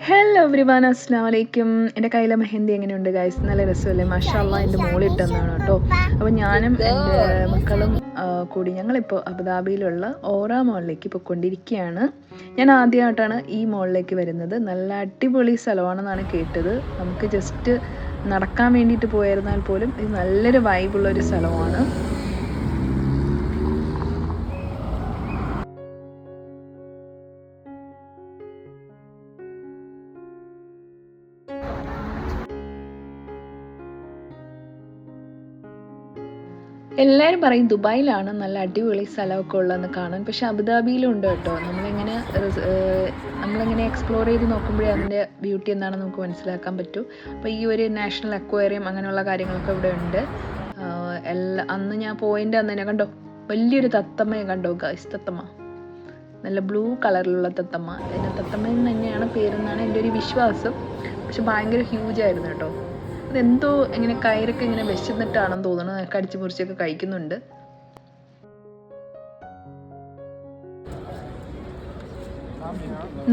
Hello everyone, അസ്സലാമു അലൈക്കും. എൻ്റെ കയ്യിലെ മെഹന്തി എങ്ങനെയുണ്ട് ഗൈസ്? നല്ല രസമല്ലേ? മാഷാ അല്ലാ, എൻ്റെ മോളിട്ടെന്നാണ് കേട്ടോ. അപ്പോൾ ഞാനും എൻ്റെ മക്കളും കൂടി ഞങ്ങളിപ്പോൾ അബുദാബിയിലുള്ള ഓറ മോളിലേക്ക് പോയിക്കൊണ്ടിരിക്കുകയാണ്. ഞാൻ ആദ്യമായിട്ടാണ് ഈ മോളിലേക്ക് വരുന്നത്. നല്ല അടിപൊളി സ്ഥലമാണെന്നാണ് കേട്ടത്. നമുക്ക് ജസ്റ്റ് നടക്കാൻ വേണ്ടിയിട്ട് പോയിരുന്നാൽ പോലും ഇത് നല്ലൊരു വൈബുള്ളൊരു സ്ഥലമാണ്. എല്ലാവരും പറയും ദുബായിലാണ് നല്ല അടിപൊളി സ്ഥലമൊക്കെ ഉള്ളതെന്ന് കാണാൻ. പക്ഷെ അബുദാബിയിലും ഉണ്ട് കേട്ടോ. നമ്മളിങ്ങനെ എക്സ്പ്ലോർ ചെയ്ത് നോക്കുമ്പോഴേ അതിൻ്റെ ബ്യൂട്ടി എന്താണെന്ന് നമുക്ക് മനസ്സിലാക്കാൻ പറ്റൂ. അപ്പോൾ ഈ ഒരു നാഷണൽ അക്വേറിയം അങ്ങനെയുള്ള കാര്യങ്ങളൊക്കെ ഇവിടെ ഉണ്ട്. അന്ന് ഞാൻ പോയിൻ്റെ അന്ന് തന്നെ കണ്ടോ, വലിയൊരു തത്തമ്മയെ കണ്ടോ ഗൈസ്? തത്തമ്മ, നല്ല ബ്ലൂ കളറിലുള്ള തത്തമ്മ. അതിന് തത്തമ്മയെന്ന് തന്നെയാണ് പേരെന്നാണ് എൻ്റെ ഒരു വിശ്വാസം. പക്ഷെ ഭയങ്കര ഹ്യൂജ് ആയിരുന്നു കേട്ടോ. അതെന്തോ ഇങ്ങനെ കയറൊക്കെ ഇങ്ങനെ വിശന്നിട്ടാണെന്ന് തോന്നുന്നു, കടിച്ചു മുറിച്ചൊക്കെ കഴിക്കുന്നുണ്ട്.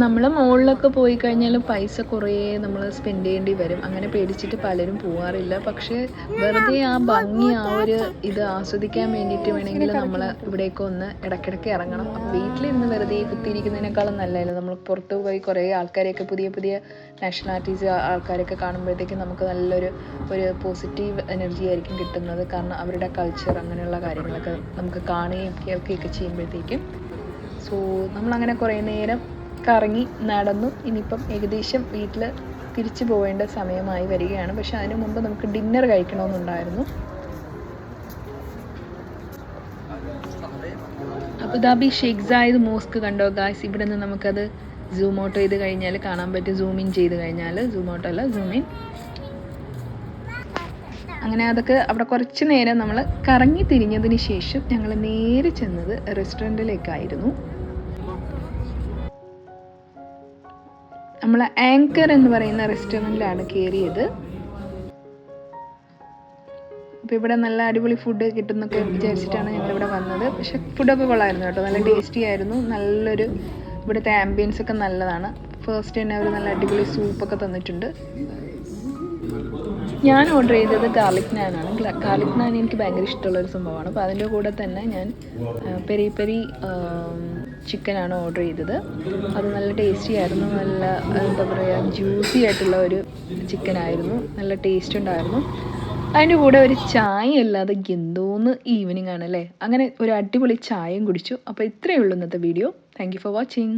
നമ്മൾ മുകളിലൊക്കെ പോയി കഴിഞ്ഞാൽ പൈസ കുറേ നമ്മൾ സ്പെൻഡ് ചെയ്യേണ്ടി വരും. അങ്ങനെ പേടിച്ചിട്ട് പലരും പോകാറില്ല. പക്ഷേ വെറുതെ ആ ഭംഗി, ആ ഒരു ഇത് ആസ്വദിക്കാൻ വേണ്ടിയിട്ട് വേണമെങ്കിൽ നമ്മൾ ഇവിടേക്ക് ഒന്ന് ഇടയ്ക്കിടയ്ക്ക് ഇറങ്ങണം. അപ്പോൾ വീട്ടിലിരുന്ന് വെറുതെ കുത്തിയിരിക്കുന്നതിനേക്കാളും നല്ലതല്ലോ. നമ്മൾ പുറത്ത് പോയി കുറേ ആൾക്കാരെയൊക്കെ, പുതിയ പുതിയ നാഷണാലിറ്റീസ് ആൾക്കാരൊക്കെ കാണുമ്പോഴത്തേക്കും നമുക്ക് നല്ലൊരു പോസിറ്റീവ് എനർജി ആയിരിക്കും കിട്ടുന്നത്. കാരണം അവരുടെ കൾച്ചർ അങ്ങനെയുള്ള കാര്യങ്ങളൊക്കെ നമുക്ക് കാണുകയും കേൾക്കുകയൊക്കെ ചെയ്യുമ്പോഴത്തേക്കും. സോ നമ്മളങ്ങനെ കുറേ നേരം കറങ്ങി നടന്നു. ഇനിയിപ്പം ഏകദേശം വീട്ടിൽ തിരിച്ചു പോവേണ്ട സമയമായി വരികയാണ്. പക്ഷെ അതിനു മുമ്പ് നമുക്ക് ഡിന്നർ കഴിക്കണമെന്നുണ്ടായിരുന്നു. അബുദാബി ഷെയ്ഖ് സായിദ് മോസ്ക് കണ്ടോ ഗായ്സ്? ഇവിടെ നിന്ന് നമുക്കത് സൂം ഔട്ട് ചെയ്ത് കഴിഞ്ഞാൽ കാണാൻ പറ്റും. സൂം ഇൻ ചെയ്ത് കഴിഞ്ഞാൽ, സൂം ഔട്ട് അല്ല സൂം ഇൻ. അങ്ങനെ അതൊക്കെ അവിടെ കുറച്ച് നേരം നമ്മൾ കറങ്ങി തിരിഞ്ഞതിന് ശേഷം ഞങ്ങൾ നേരെ ചെന്നത് റെസ്റ്റോറൻറ്റിലേക്കായിരുന്നു. നമ്മൾ ആങ്കർ എന്ന് പറയുന്ന റെസ്റ്റോറൻറ്റിലാണ് കയറിയത്. അപ്പോൾ ഇവിടെ നല്ല അടിപൊളി ഫുഡ് കിട്ടുന്നൊക്കെ വിചാരിച്ചിട്ടാണ് ഞങ്ങളിവിടെ വന്നത്. പക്ഷെ ഫുഡൊക്കെ കൊള്ളായിരുന്നു കേട്ടോ, നല്ല ടേസ്റ്റി ആയിരുന്നു. നല്ലൊരു ഇവിടുത്തെ ആംബിയൻസ് ഒക്കെ നല്ലതാണ്. ഫസ്റ്റ് തന്നെ അവർ നല്ല അടിപൊളി സൂപ്പൊക്കെ തന്നിട്ടുണ്ട്. ഞാൻ ഓർഡർ ചെയ്തത് ഗാർലിക് നാനാണ്. ഗാർലിക് നാൻ എനിക്ക് ഭയങ്കര ഇഷ്ടമുള്ളൊരു സംഭവമാണ്. അപ്പോൾ അതിൻ്റെ കൂടെ തന്നെ ഞാൻ പെരി പെരി ചിക്കനാണ് ഓർഡർ ചെയ്തത്. അത് നല്ല ടേസ്റ്റി ആയിരുന്നു. നല്ല എന്താ പറയുക, ജ്യൂസി ആയിട്ടുള്ള ഒരു ചിക്കനായിരുന്നു. നല്ല ടേസ്റ്റ് ഉണ്ടായിരുന്നു. അതിൻ്റെ കൂടെ ഒരു ചായ അല്ലാതെ എന്തോന്ന് ഈവനിങ് ആണല്ലേ. അങ്ങനെ ഒരു അടിപൊളി ചായയും കുടിച്ചു. അപ്പോൾ ഇത്രയേ ഉള്ളൂ ഇന്നത്തെ video. Thank you for watching.